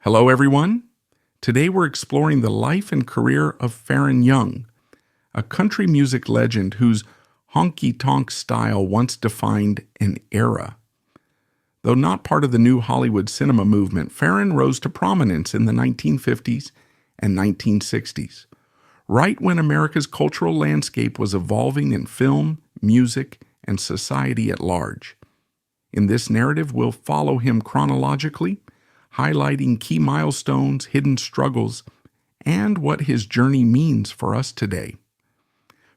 Hello, everyone. Today we're exploring the life and career of Faron Young, a country music legend whose honky-tonk style once defined an era. Though not part of the new Hollywood cinema movement, Faron rose to prominence in the 1950s and 1960s, right when America's cultural landscape was evolving in film, music, and society at large. In this narrative, we'll follow him chronologically, highlighting key milestones, hidden struggles, and what his journey means for us today.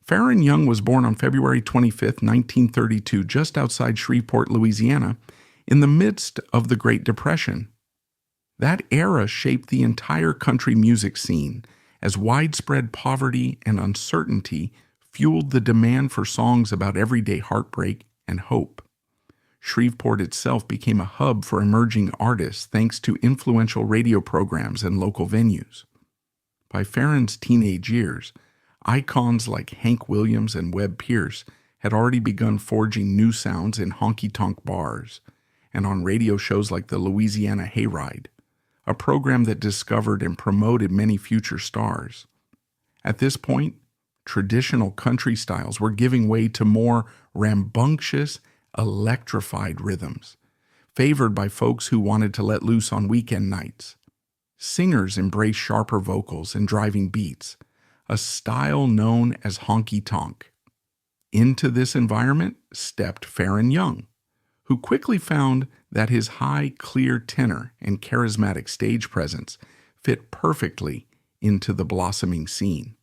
Faron Young was born on February 25, 1932, just outside Shreveport, Louisiana, in the midst of the Great Depression. That era shaped the entire country music scene as widespread poverty and uncertainty fueled the demand for songs about everyday heartbreak and hope. Shreveport itself became a hub for emerging artists thanks to influential radio programs and local venues. By Faron's teenage years, icons like Hank Williams and Webb Pierce had already begun forging new sounds in honky-tonk bars and on radio shows like the Louisiana Hayride, a program that discovered and promoted many future stars. At this point, traditional country styles were giving way to more rambunctious, electrified rhythms, favored by folks who wanted to let loose on weekend nights. Singers embraced sharper vocals and driving beats, a style known as honky-tonk. Into this environment stepped Faron Young, who quickly found that his high, clear tenor and charismatic stage presence fit perfectly into the blossoming scene.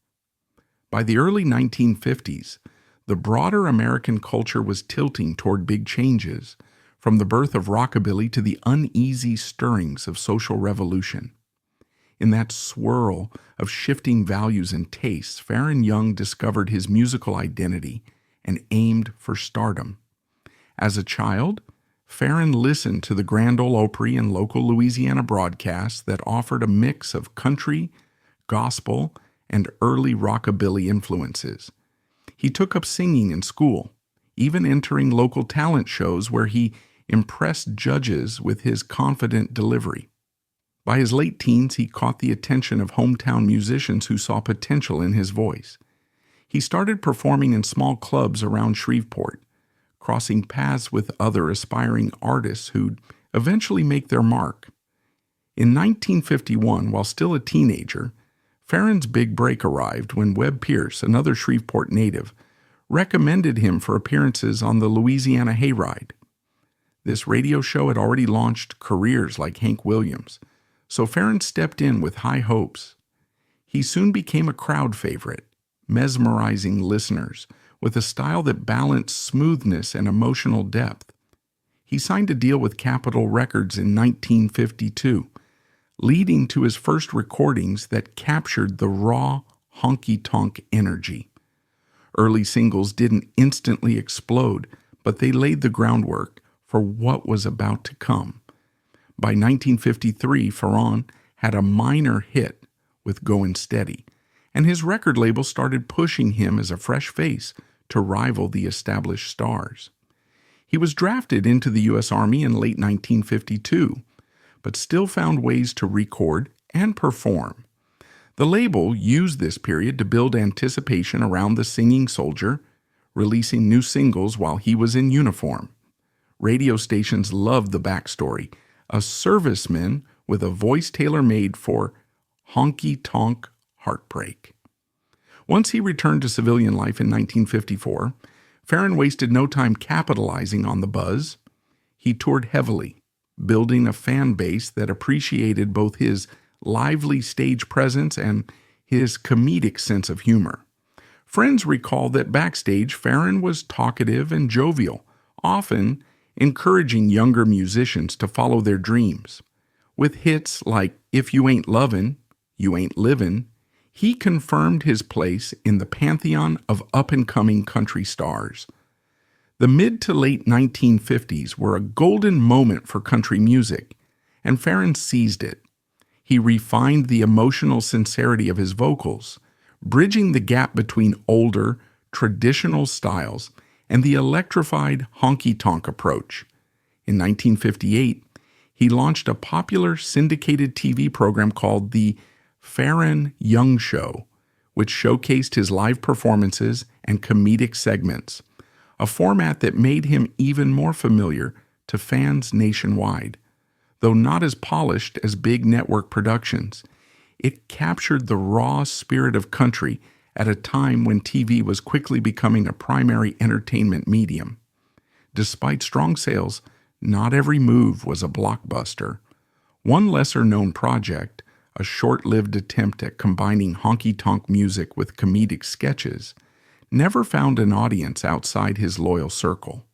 By the early 1950s, the broader American culture was tilting toward big changes, from the birth of rockabilly to the uneasy stirrings of social revolution. In that swirl of shifting values and tastes, Faron Young discovered his musical identity and aimed for stardom. As a child, Faron listened to the Grand Ole Opry and local Louisiana broadcasts that offered a mix of country, gospel, and early rockabilly influences. He took up singing in school, even entering local talent shows where he impressed judges with his confident delivery. By his late teens, he caught the attention of hometown musicians who saw potential in his voice. He started performing in small clubs around Shreveport, crossing paths with other aspiring artists who'd eventually make their mark. In 1951, while still a teenager, Faron's big break arrived when Webb Pierce, another Shreveport native, recommended him for appearances on the Louisiana Hayride. This radio show had already launched careers like Hank Williams, so Faron stepped in with high hopes. He soon became a crowd favorite, mesmerizing listeners with a style that balanced smoothness and emotional depth. He signed a deal with Capitol Records in 1952, leading to his first recordings that captured the raw honky-tonk energy. Early singles didn't instantly explode, but they laid the groundwork for what was about to come. By 1953, Faron had a minor hit with Goin' Steady, and his record label started pushing him as a fresh face to rival the established stars. He was drafted into the U.S. Army in late 1952, but still found ways to record and perform. The label used this period to build anticipation around the singing soldier, releasing new singles while he was in uniform. Radio stations loved the backstory, a serviceman with a voice tailor-made for honky-tonk heartbreak. Once he returned to civilian life in 1954, Faron wasted no time capitalizing on the buzz. He toured heavily, building a fan base that appreciated both his lively stage presence and his comedic sense of humor. Friends recall that backstage, Faron was talkative and jovial, often encouraging younger musicians to follow their dreams. With hits like If You Ain't Lovin', You Ain't Livin', he confirmed his place in the pantheon of up-and-coming country stars. The mid to late 1950s were a golden moment for country music, and Faron seized it. He refined the emotional sincerity of his vocals, bridging the gap between older, traditional styles and the electrified honky-tonk approach. In 1958, he launched a popular syndicated TV program called The Faron Young Show, which showcased his live performances and comedic segments, a format that made him even more familiar to fans nationwide. Though not as polished as big network productions, it captured the raw spirit of country at a time when TV was quickly becoming a primary entertainment medium. Despite strong sales, not every move was a blockbuster. One lesser-known project, a short-lived attempt at combining honky-tonk music with comedic sketches, never found an audience outside his loyal circle.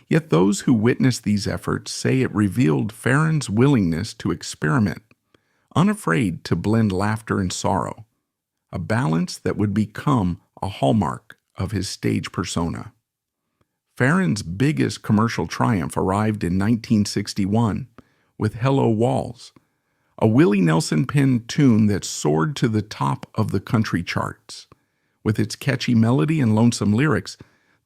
Yet those who witnessed these efforts say it revealed Faron's willingness to experiment, unafraid to blend laughter and sorrow, a balance that would become a hallmark of his stage persona. Faron's biggest commercial triumph arrived in 1961 with Hello Walls, a Willie Nelson-penned tune that soared to the top of the country charts. With its catchy melody and lonesome lyrics,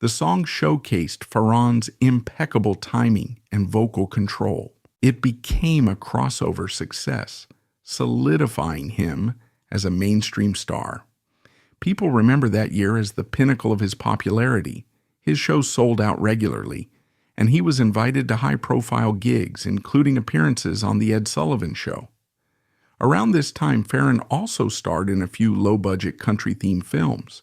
the song showcased Faron's impeccable timing and vocal control. It became a crossover success, solidifying him as a mainstream star. People remember that year as the pinnacle of his popularity. His show sold out regularly, and he was invited to high-profile gigs, including appearances on The Ed Sullivan Show. Around this time, Faron also starred in a few low-budget country-themed films.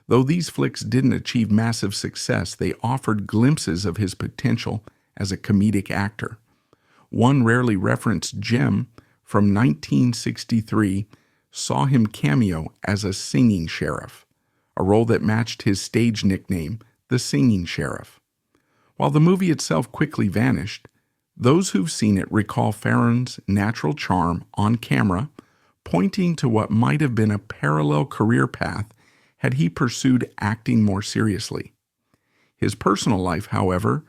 Though these flicks didn't achieve massive success, they offered glimpses of his potential as a comedic actor. One rarely referenced gem from 1963 saw him cameo as a singing sheriff, a role that matched his stage nickname, the Singing Sheriff. While the movie itself quickly vanished, those who've seen it recall Faron's natural charm on camera, pointing to what might have been a parallel career path had he pursued acting more seriously. His personal life, however,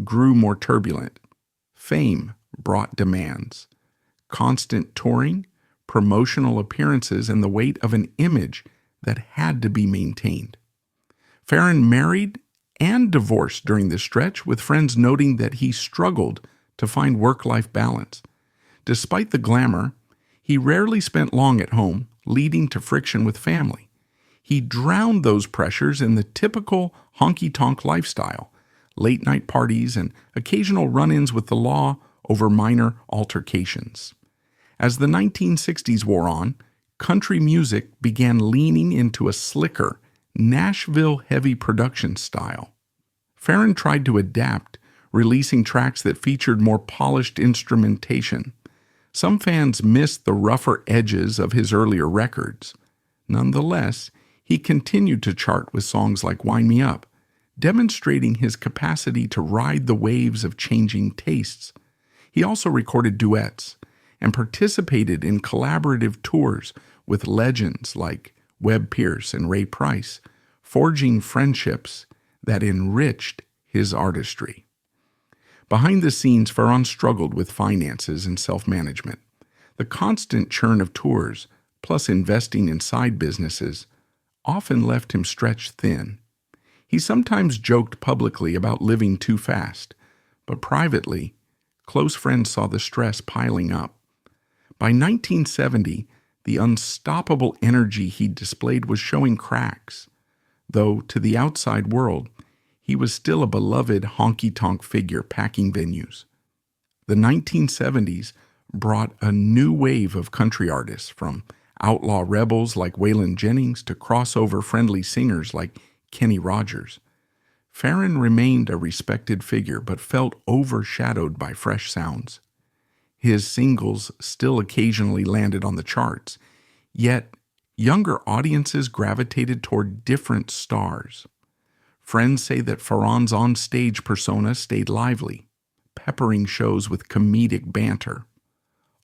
grew more turbulent. Fame brought demands. Constant touring, promotional appearances, and the weight of an image that had to be maintained. Faron married and divorced during this stretch, with friends noting that he struggled to find work-life balance. Despite the glamour, he rarely spent long at home, leading to friction with family. He drowned those pressures in the typical honky-tonk lifestyle, late-night parties, and occasional run-ins with the law over minor altercations. As the 1960s wore on, country music began leaning into a slicker, Nashville-heavy production style. Faron tried to adapt, releasing tracks that featured more polished instrumentation. Some fans missed the rougher edges of his earlier records. Nonetheless, he continued to chart with songs like Wind Me Up, demonstrating his capacity to ride the waves of changing tastes. He also recorded duets and participated in collaborative tours with legends like Webb Pierce and Ray Price, forging friendships that enriched his artistry. Behind the scenes, Faron struggled with finances and self-management. The constant churn of tours, plus investing in side businesses, often left him stretched thin. He sometimes joked publicly about living too fast, but privately, close friends saw the stress piling up. By 1970, the unstoppable energy he displayed was showing cracks, though to the outside world, he was still a beloved honky-tonk figure packing venues. The 1970s brought a new wave of country artists, from outlaw rebels like Waylon Jennings to crossover-friendly singers like Kenny Rogers. Faron remained a respected figure but felt overshadowed by fresh sounds. His singles still occasionally landed on the charts, yet younger audiences gravitated toward different stars. Friends say that Faron's on-stage persona stayed lively, peppering shows with comedic banter.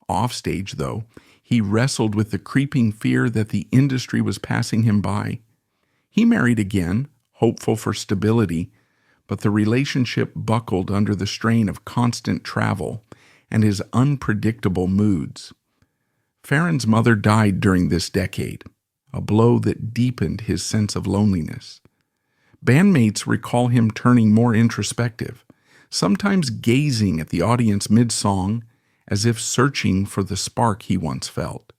Offstage, though, he wrestled with the creeping fear that the industry was passing him by. He married again, hopeful for stability, but the relationship buckled under the strain of constant travel and his unpredictable moods. Faron's mother died during this decade, a blow that deepened his sense of loneliness. Bandmates recall him turning more introspective, sometimes gazing at the audience mid-song as if searching for the spark he once felt.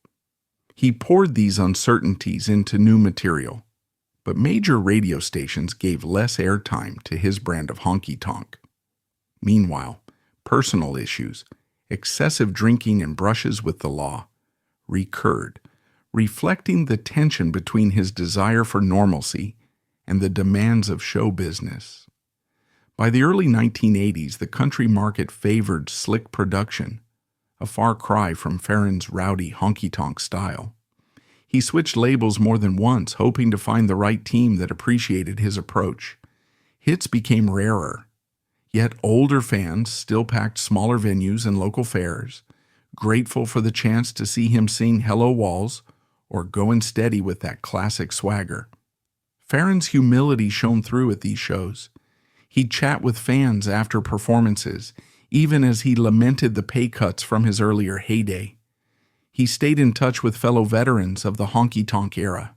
He poured these uncertainties into new material, but major radio stations gave less airtime to his brand of honky-tonk. Meanwhile, personal issues, excessive drinking and brushes with the law, recurred, reflecting the tension between his desire for normalcy and the demands of show business. By the early 1980s, the country market favored slick production, a far cry from Faron's rowdy honky-tonk style. He switched labels more than once, hoping to find the right team that appreciated his approach. Hits became rarer, yet older fans still packed smaller venues and local fairs, grateful for the chance to see him sing Hello Walls or Goin' Steady with that classic swagger. Faron's humility shone through at these shows. He'd chat with fans after performances, even as he lamented the pay cuts from his earlier heyday. He stayed in touch with fellow veterans of the honky-tonk era.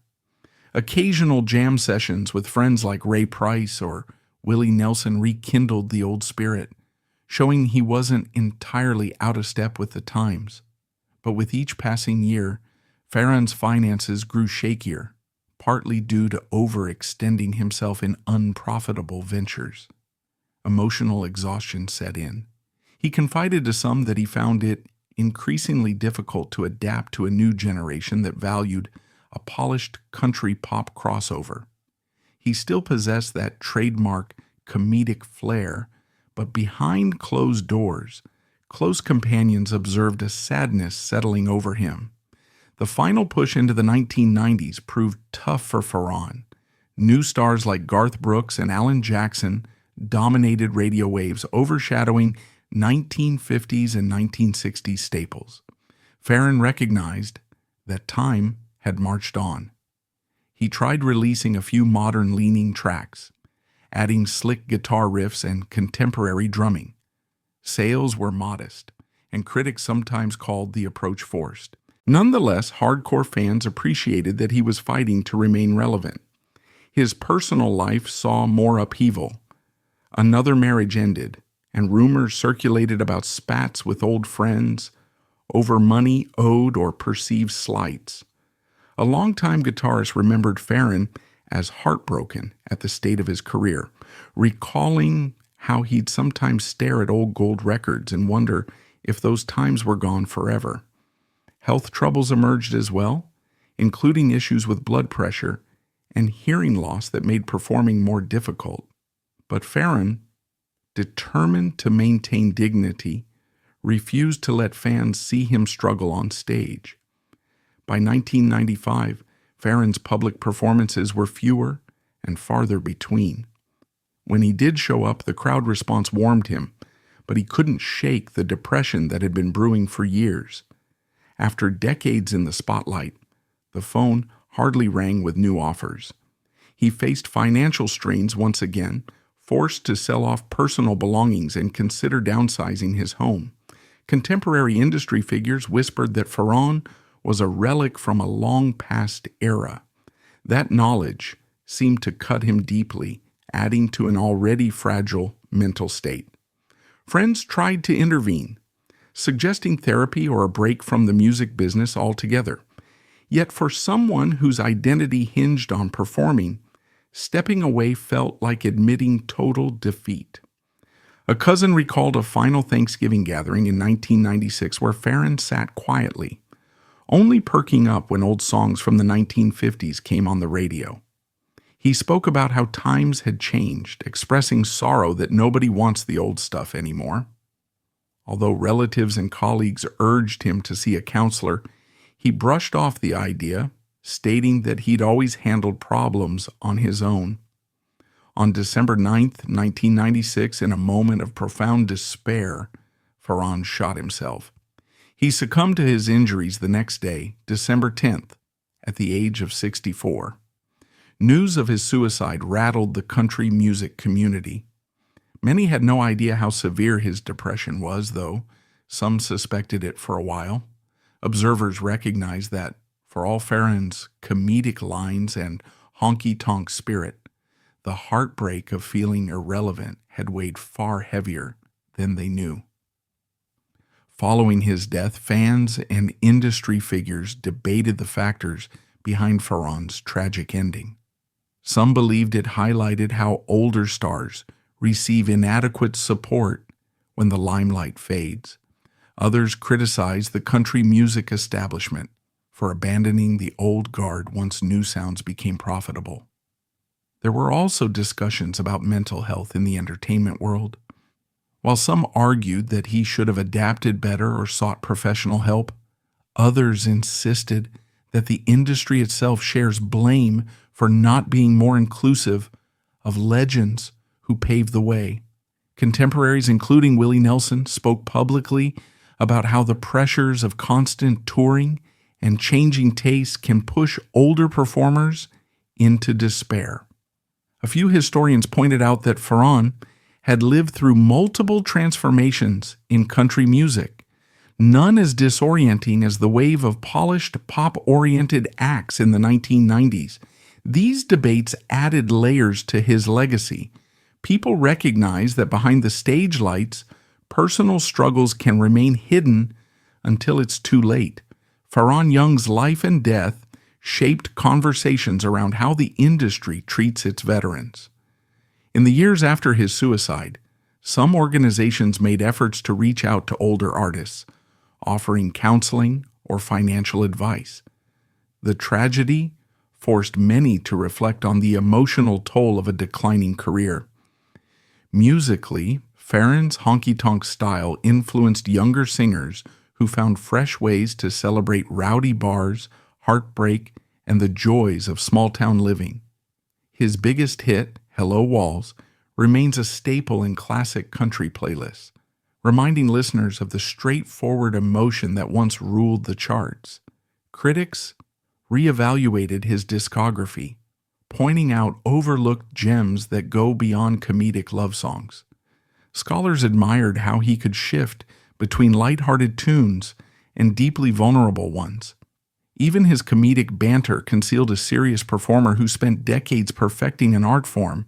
Occasional jam sessions with friends like Ray Price or Willie Nelson rekindled the old spirit, showing he wasn't entirely out of step with the times. But with each passing year, Faron's finances grew shakier, partly due to overextending himself in unprofitable ventures. Emotional exhaustion set in. He confided to some that he found it increasingly difficult to adapt to a new generation that valued a polished country pop crossover. He still possessed that trademark comedic flair, but behind closed doors, close companions observed a sadness settling over him. The final push into the 1990s proved tough for Faron. New stars like Garth Brooks and Alan Jackson dominated radio waves, overshadowing 1950s and 1960s staples. Faron recognized that time had marched on. He tried releasing a few modern-leaning tracks, adding slick guitar riffs and contemporary drumming. Sales were modest, and critics sometimes called the approach forced. Nonetheless, hardcore fans appreciated that he was fighting to remain relevant. His personal life saw more upheaval. Another marriage ended, and rumors circulated about spats with old friends over money owed or perceived slights. A longtime guitarist remembered Faron as heartbroken at the state of his career, recalling how he'd sometimes stare at old gold records and wonder if those times were gone forever. Health troubles emerged as well, including issues with blood pressure and hearing loss that made performing more difficult. But Faron, determined to maintain dignity, refused to let fans see him struggle on stage. By 1995, Faron's public performances were fewer and farther between. When he did show up, the crowd response warmed him, but he couldn't shake the depression that had been brewing for years. After decades in the spotlight, the phone hardly rang with new offers. He faced financial strains once again, forced to sell off personal belongings and consider downsizing his home. Contemporary industry figures whispered that Faron was a relic from a long-past era. That knowledge seemed to cut him deeply, adding to an already fragile mental state. Friends tried to intervene, suggesting therapy or a break from the music business altogether. Yet for someone whose identity hinged on performing, stepping away felt like admitting total defeat. A cousin recalled a final Thanksgiving gathering in 1996 where Faron sat quietly, only perking up when old songs from the 1950s came on the radio. He spoke about how times had changed, expressing sorrow that nobody wants the old stuff anymore. Although relatives and colleagues urged him to see a counselor, he brushed off the idea, stating that he'd always handled problems on his own. On December 9th, 1996, in a moment of profound despair, Faron shot himself. He succumbed to his injuries the next day, December 10th, at the age of 64. News of his suicide rattled the country music community. Many had no idea how severe his depression was, though some suspected it for a while. Observers recognized that, for all Faron's comedic lines and honky-tonk spirit, the heartbreak of feeling irrelevant had weighed far heavier than they knew. Following his death, fans and industry figures debated the factors behind Faron's tragic ending. Some believed it highlighted how older stars receive inadequate support when the limelight fades. Others criticized the country music establishment for abandoning the old guard once new sounds became profitable. There were also discussions about mental health in the entertainment world. While some argued that he should have adapted better or sought professional help, others insisted that the industry itself shares blame for not being more inclusive of legends who paved the way. Contemporaries, including Willie Nelson, spoke publicly about how the pressures of constant touring and changing tastes can push older performers into despair. A few historians pointed out that Faron had lived through multiple transformations in country music, none as disorienting as the wave of polished, pop-oriented acts in the 1990s. These debates added layers to his legacy. People recognize that behind the stage lights, personal struggles can remain hidden until it's too late. Faron Young's life and death shaped conversations around how the industry treats its veterans. In the years after his suicide, some organizations made efforts to reach out to older artists, offering counseling or financial advice. The tragedy forced many to reflect on the emotional toll of a declining career. Musically, Faron's honky-tonk style influenced younger singers who found fresh ways to celebrate rowdy bars, heartbreak, and the joys of small-town living. His biggest hit, Hello Walls, remains a staple in classic country playlists, reminding listeners of the straightforward emotion that once ruled the charts. Critics reevaluated his discography, pointing out overlooked gems that go beyond comedic love songs. Scholars admired how he could shift between lighthearted tunes and deeply vulnerable ones. Even his comedic banter concealed a serious performer who spent decades perfecting an art form.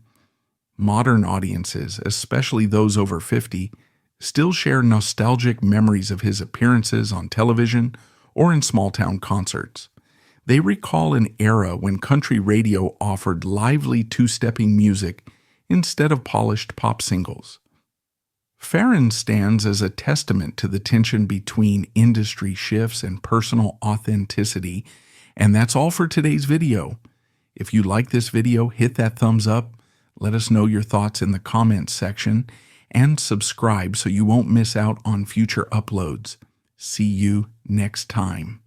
Modern audiences, especially those over 50, still share nostalgic memories of his appearances on television or in small-town concerts. They recall an era when country radio offered lively two-stepping music instead of polished pop singles. Faron stands as a testament to the tension between industry shifts and personal authenticity, and that's all for today's video. If you like this video, hit that thumbs up, let us know your thoughts in the comments section, and subscribe so you won't miss out on future uploads. See you next time.